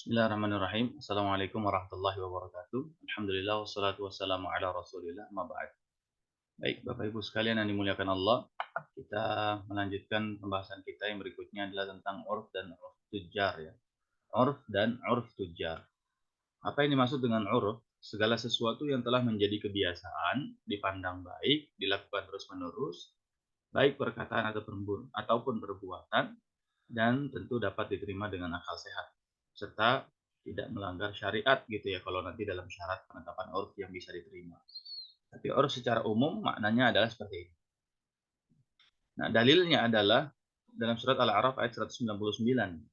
Bismillahirrahmanirrahim. Assalamualaikum warahmatullahi wabarakatuh. Alhamdulillah wassalatu wassalamu ala Rasulillah ma ba'd. Baik, Bapak Ibu sekalian yang dimuliakan Allah, kita melanjutkan pembahasan kita yang berikutnya adalah tentang urf dan urf tujar ya. Urf dan urf tujar. Apa yang dimaksud dengan urf? Segala sesuatu yang telah menjadi kebiasaan, dipandang baik, dilakukan terus-menerus, baik perkataan ataupun perbuatan, dan tentu dapat diterima dengan akal sehat serta tidak melanggar syariat gitu ya kalau nanti dalam syarat penetapan urf yang bisa diterima. Tapi urf secara umum maknanya adalah seperti ini. Nah, dalilnya adalah dalam surat Al-A'raf ayat 199.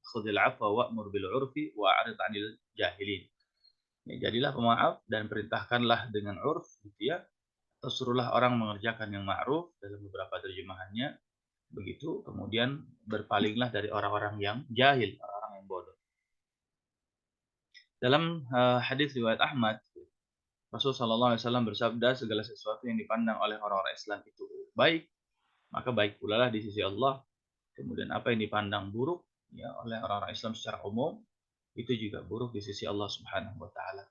Khudhil 'afwa wa'mur bil 'urfi wa'rid 'anil jahilin. Ya, jadilah pemaaf dan perintahkanlah dengan urf gitu ya. Atau suruhlah orang mengerjakan yang ma'ruf dalam beberapa terjemahannya. Begitu, kemudian berpalinglah dari orang-orang yang jahil, orang-orang yang bodoh. Dalam hadis riwayat Ahmad, Rasul Shallallahu Alaihi Wasallam bersabda, segala sesuatu yang dipandang oleh orang-orang Islam itu baik, maka baik pula lah di sisi Allah. Kemudian apa yang dipandang buruk ya oleh orang-orang Islam secara umum itu juga buruk di sisi Allah Subhanahu Wa Taala.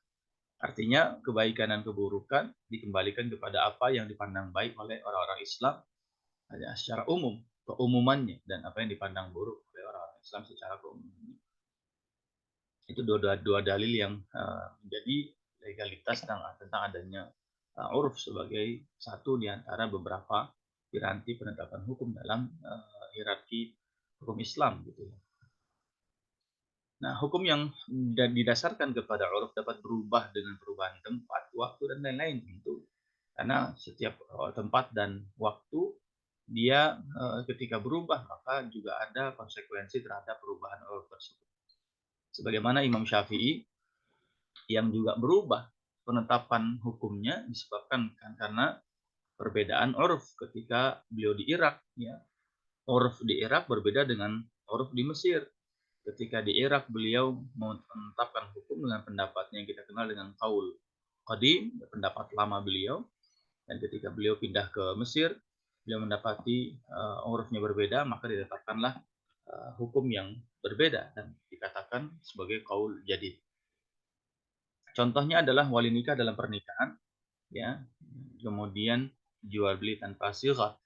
Artinya kebaikan dan keburukan dikembalikan kepada apa yang dipandang baik oleh orang-orang Islam hanya secara umum, keumumannya, dan apa yang dipandang buruk oleh orang-orang Islam secara keumumannya. Itu dua dalil yang menjadi legalitas tentang adanya uruf sebagai satu di antara beberapa piranti penetapan hukum dalam hierarki hukum Islam gitu ya. Nah, hukum yang didasarkan kepada uruf dapat berubah dengan perubahan tempat, waktu, dan lain-lain tentu. Karena setiap tempat dan waktu dia ketika berubah maka juga ada konsekuensi terhadap perubahan uruf tersebut. Sebagaimana Imam Syafi'i yang juga berubah penetapan hukumnya disebabkan karena perbedaan uruf ketika beliau di Irak ya. Uruf di Irak berbeda dengan uruf di Mesir. Ketika di Irak beliau menetapkan hukum dengan pendapatnya yang kita kenal dengan qaul qadim, pendapat lama beliau, dan ketika beliau pindah ke Mesir, beliau mendapati urufnya berbeda, maka ditetapkanlah hukum yang berbeda dan dikatakan sebagai qaul jadid. Contohnya adalah wali nikah dalam pernikahan, ya. Kemudian jual beli tanpa sighah.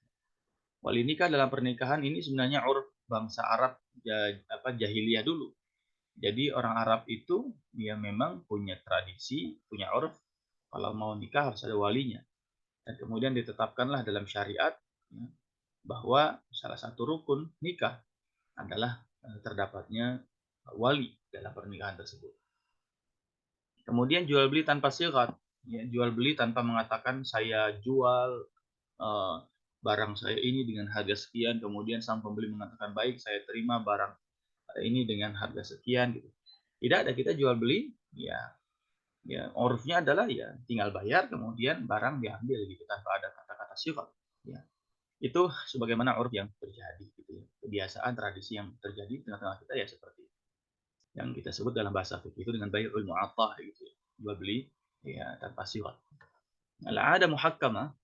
Wali nikah dalam pernikahan ini sebenarnya uruf bangsa Arab jahiliyah dulu. Jadi orang Arab itu ya memang punya tradisi, punya uruf kalau mau nikah harus ada walinya. Dan kemudian ditetapkanlah dalam syariat ya, bahwa salah satu rukun nikah adalah terdapatnya wali dalam pernikahan tersebut. Kemudian jual beli tanpa sigat, ya, jual beli tanpa mengatakan saya jual uh, barang saya ini dengan harga sekian, kemudian sang pembeli mengatakan baik saya terima barang ini dengan harga sekian gitu. Tidak ada, kita jual beli ya, ya urufnya adalah ya tinggal bayar kemudian barang diambil gitu tanpa ada kata-kata sifat ya. Itu sebagaimana uruf yang terjadi gitu ya. Kebiasaan tradisi yang terjadi di tengah-tengah kita ya seperti yang kita sebut dalam bahasa fikih itu dengan bai'ul mu'attah gitu ya. Jual beli ya tanpa siwak. Al-'ada muhakkamah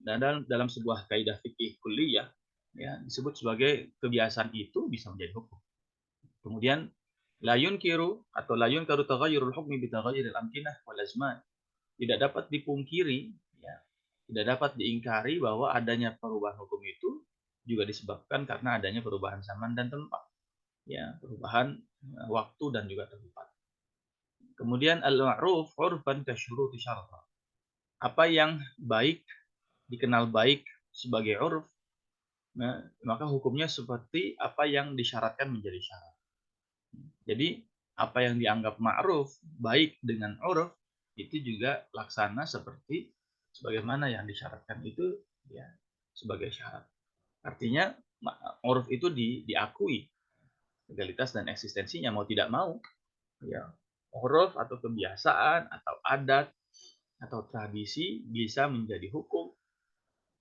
dalam sebuah kaidah fikih kulliyah ya disebut sebagai kebiasaan itu bisa menjadi hukum. Kemudian la yunkiru atau la yunkaru taghayyurul hukmi bi taghayyuril amkinah wal azman. Tidak dapat dipungkiri ya, tidak dapat diingkari bahwa adanya perubahan hukum itu juga disebabkan karena adanya perubahan zaman dan tempat. Ya, perubahan waktu dan juga tempat. Kemudian al-ma'ruf urfan kasyuruti syarta. Apa yang baik dikenal baik sebagai uruf, nah, maka hukumnya seperti apa yang disyaratkan menjadi syarat. Jadi apa yang dianggap ma'ruf baik dengan uruf itu juga laksana seperti sebagaimana yang disyaratkan itu ya sebagai syarat. Artinya uruf itu diakui legalitas dan eksistensinya mau tidak mau ya. Uruf atau kebiasaan atau adat atau tradisi bisa menjadi hukum.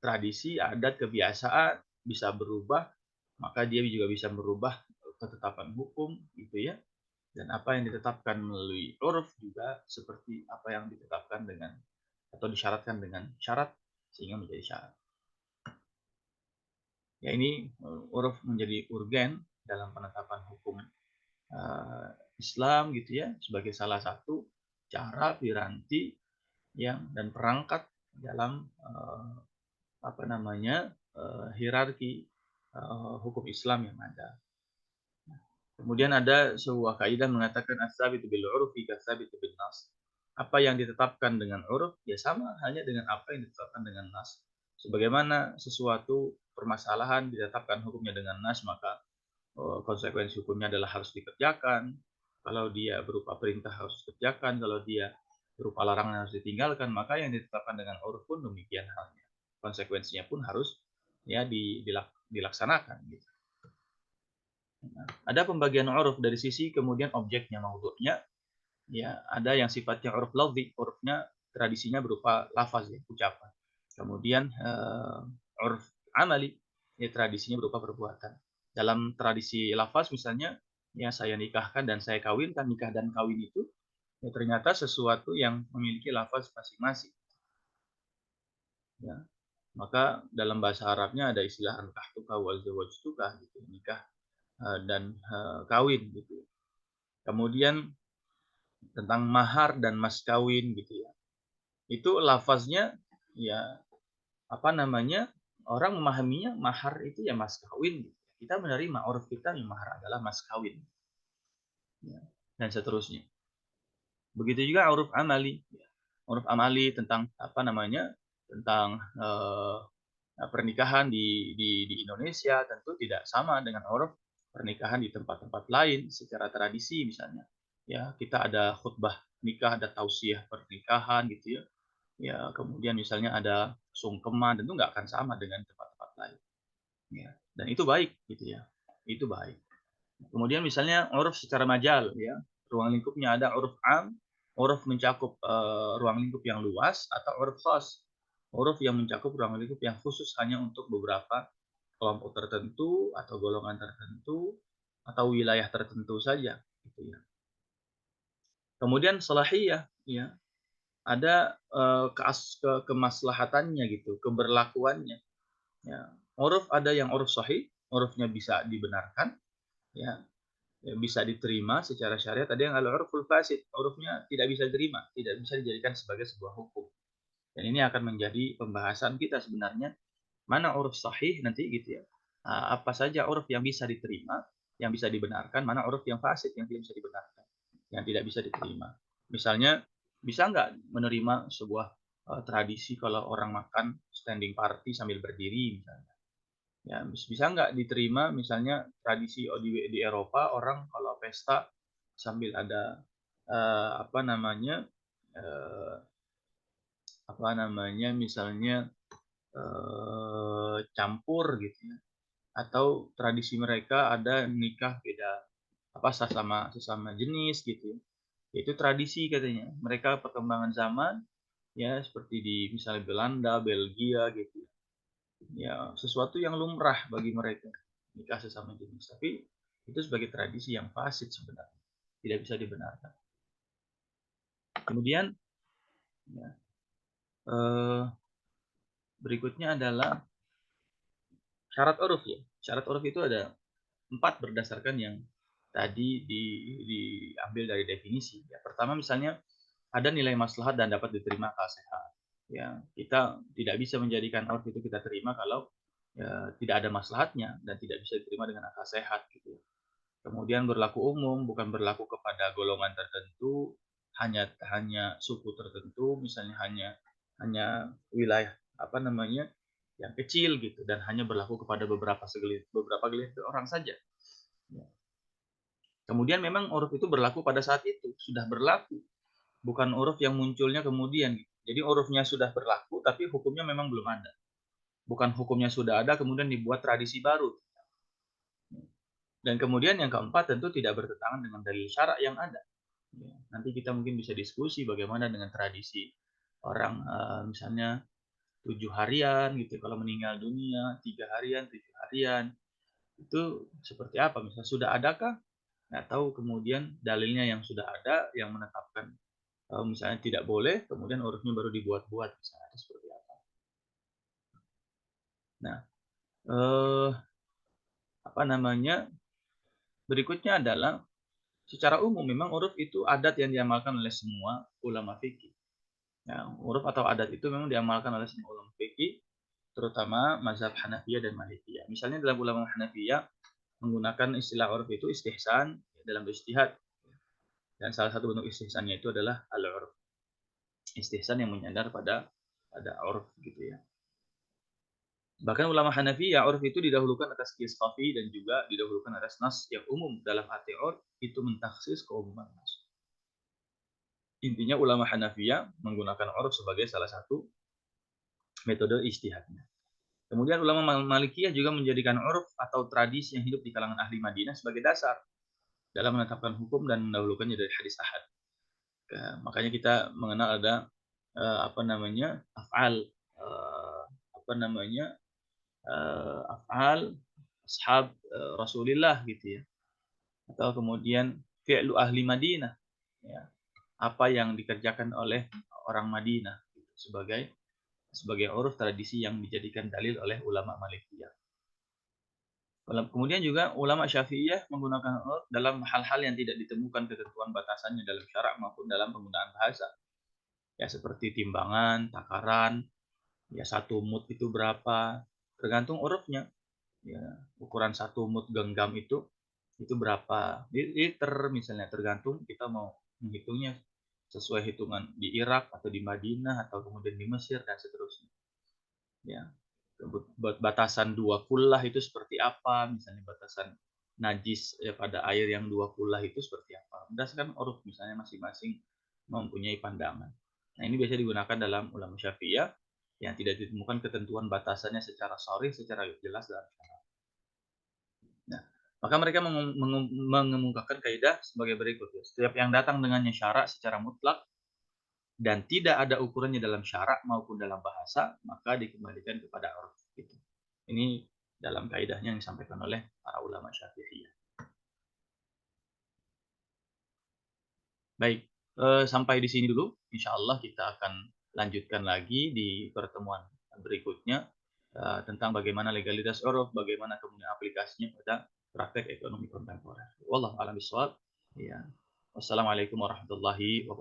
Tradisi, adat, kebiasaan bisa berubah, maka dia juga bisa merubah ketetapan hukum gitu ya. Dan apa yang ditetapkan melalui uruf juga seperti apa yang ditetapkan dengan atau disyaratkan dengan syarat sehingga menjadi syarat. Ya ini uruf menjadi urgen dalam penetapan hukum Islam gitu ya sebagai salah satu cara piranti yang dan perangkat dalam apa namanya hierarki hukum Islam yang ada. Kemudian ada sebuah kaidah mengatakan as-sabitu bil urfi kas-sabitu bin nas. Apa yang ditetapkan dengan uruf ya sama hanya dengan apa yang ditetapkan dengan nas. Sebagaimana sesuatu permasalahan ditetapkan hukumnya dengan nas, maka konsekuensi hukumnya adalah harus dikerjakan. Kalau dia berupa perintah harus dikerjakan, kalau dia berupa larangan harus ditinggalkan, maka yang ditetapkan dengan uruf pun demikian halnya. Konsekuensinya pun harus ya dilaksanakan gitu. Ada pembagian uruf dari sisi kemudian objeknya, maudhu'nya, ya ada yang sifatnya uruf lafzi, urufnya tradisinya berupa lafaz ya, ucapan. Kemudian uruf amali, ya tradisinya berupa perbuatan. Dalam tradisi lafaz misalnya, ya saya nikahkan dan saya kawinkan, nikah dan kawin itu ya ternyata sesuatu yang memiliki lafaz masing-masing. Ya. Maka dalam bahasa Arabnya ada istilah ankahtuka wa zawwajtuka gitu, nikah dan kawin gitu. Kemudian tentang mahar dan mas kawin gitu ya. Itu lafaznya ya apa namanya? Orang memahaminya mahar itu ya mas kawin gitu. Kita menerima uruf kita yang mahar adalah mas kawin ya, dan seterusnya. Begitu juga uruf amali ya. Uruf amali tentang apa namanya? Tentang pernikahan di Indonesia tentu tidak sama dengan uruf pernikahan di tempat-tempat lain secara tradisi misalnya. Ya, kita ada khutbah nikah, ada tausiah pernikahan gitu ya. Ya, kemudian misalnya ada sungkeman, tentu nggak akan sama dengan tempat-tempat lain. Ya, dan itu baik gitu ya. Itu baik. Kemudian misalnya uruf secara majal ya. Ruang lingkupnya ada uruf am, uruf mencakup ruang lingkup yang luas atau uruf khas. Uruf yang mencakup ruang lingkup yang khusus hanya untuk beberapa kelompok tertentu atau golongan tertentu atau wilayah tertentu saja gitu ya. Kemudian salahiyah ya, ada kemaslahatannya gitu, keberlakuannya ya. Uruf ada yang uruf sahih, urufnya bisa dibenarkan ya, ya bisa diterima secara syariat, ada yang al-urful fasid, urufnya tidak bisa diterima, tidak bisa dijadikan sebagai sebuah hukum. Dan ini akan menjadi pembahasan kita sebenarnya, mana uruf sahih nanti gitu ya. Apa saja uruf yang bisa diterima, yang bisa dibenarkan, mana uruf yang fasid yang tidak bisa dibenarkan, yang tidak bisa diterima. Misalnya, bisa nggak menerima sebuah tradisi kalau orang makan standing party sambil berdiri misalnya. Ya, bisa nggak diterima misalnya tradisi di Eropa orang kalau pesta sambil ada apa namanya eh, apa namanya misalnya campur gitu ya, atau tradisi mereka ada nikah beda apa sesama sesama jenis gitu ya. Itu tradisi katanya. Mereka perkembangan zaman ya seperti di misalnya Belanda, Belgia gitu ya. Ya, sesuatu yang lumrah bagi mereka nikah sesama jenis. Tapi itu sebagai tradisi yang fasid sebenarnya, tidak bisa dibenarkan. Kemudian ya, eh, berikutnya adalah syarat uruf ya. Syarat uruf itu ada 4 berdasarkan yang tadi diambil dari definisi. Ya, pertama misalnya ada nilai maslahat dan dapat diterima akal sehat. Ya, kita tidak bisa menjadikan uruf itu kita terima kalau ya, tidak ada maslahatnya dan tidak bisa diterima dengan akal sehat gitu. Kemudian berlaku umum, bukan berlaku kepada golongan tertentu, hanya hanya suku tertentu, misalnya hanya wilayah apa namanya yang kecil gitu dan hanya berlaku kepada beberapa gelintir orang saja. Ya. Kemudian memang uruf itu berlaku pada saat itu, sudah berlaku, bukan uruf yang munculnya kemudian. Gitu. Jadi urufnya sudah berlaku, tapi hukumnya memang belum ada. Bukan hukumnya sudah ada, kemudian dibuat tradisi baru. Dan kemudian yang keempat tentu tidak bertentangan dengan dalil syarak yang ada. Ya, nanti kita mungkin bisa diskusi bagaimana dengan tradisi orang misalnya 7 harian gitu kalau meninggal dunia 3 harian 7 harian itu seperti apa misalnya sudah adakah nggak tahu kemudian dalilnya yang sudah ada yang menetapkan misalnya tidak boleh kemudian urusnya baru dibuat-buat misalnya seperti apa. Nah apa namanya berikutnya adalah Secara umum memang uruf itu adat yang diamalkan oleh semua ulama fikih. Ya, uruf atau adat itu memang diamalkan oleh semua ulama fikih, terutama mazhab Hanafiyah dan Malikiyah. Misalnya dalam ulama Hanafiyah menggunakan istilah uruf itu istihsan dalam ijtihad, dan salah satu bentuk istihsannya itu adalah al-urf. Istihsan yang menyandar pada urf gitu ya. Bahkan ulama Hanafiyah urf itu didahulukan atas qiyas khafi dan juga didahulukan atas nas yang umum. Dalam arti urf itu mentaksis keumuman nas. Intinya ulama Hanafiyah menggunakan urf sebagai salah satu metode ijtihadnya. Kemudian ulama Malikiyah juga menjadikan urf atau tradisi yang hidup di kalangan ahli Madinah sebagai dasar dalam menetapkan hukum dan mendahulukannya dari hadis ahad. Makanya kita mengenal ada apa namanya af'al apa namanya af'al ashab Rasulillah gitu ya, atau kemudian fi'lu ahli Madinah ya, apa yang dikerjakan oleh orang Madinah gitu, sebagai uruf tradisi yang dijadikan dalil oleh ulama Malikiyah. Kemudian juga ulama Syafi'iyah menggunakan urf dalam hal-hal yang tidak ditemukan ketentuan batasannya dalam syarak maupun dalam penggunaan bahasa. Ya seperti timbangan, takaran, ya satu mud itu berapa, tergantung urufnya. Ya, ukuran satu mud genggam itu berapa liter misalnya, tergantung kita mau menghitungnya sesuai hitungan di Irak atau di Madinah atau kemudian di Mesir dan seterusnya. Ya, batasan dua kullah itu seperti apa, misalnya batasan najis ya, pada air yang dua kullah itu seperti apa. Berdasarkan uruf misalnya masing-masing mempunyai pandangan. Nah, ini biasa digunakan dalam ulama Syafi'iyah yang tidak ditemukan ketentuan batasannya secara sharih, secara jelas dalam syara'. Nah, maka mereka mengemukakan kaidah sebagai berikut ya. Setiap yang datang dengannya syarak secara mutlak dan tidak ada ukurannya dalam syarak maupun dalam bahasa, maka dikembalikan kepada urf. Gitu. Ini dalam kaidahnya yang disampaikan oleh para ulama Syafi'iyah. Baik, sampai di sini dulu. Insya Allah kita akan lanjutkan lagi di pertemuan berikutnya tentang bagaimana legalitas uruf, bagaimana kemudian aplikasinya pada praktek ekonomi kontemporer. Wallahu a'lam bishawab. Ya. Wassalamualaikum warahmatullahi wabarakatuh.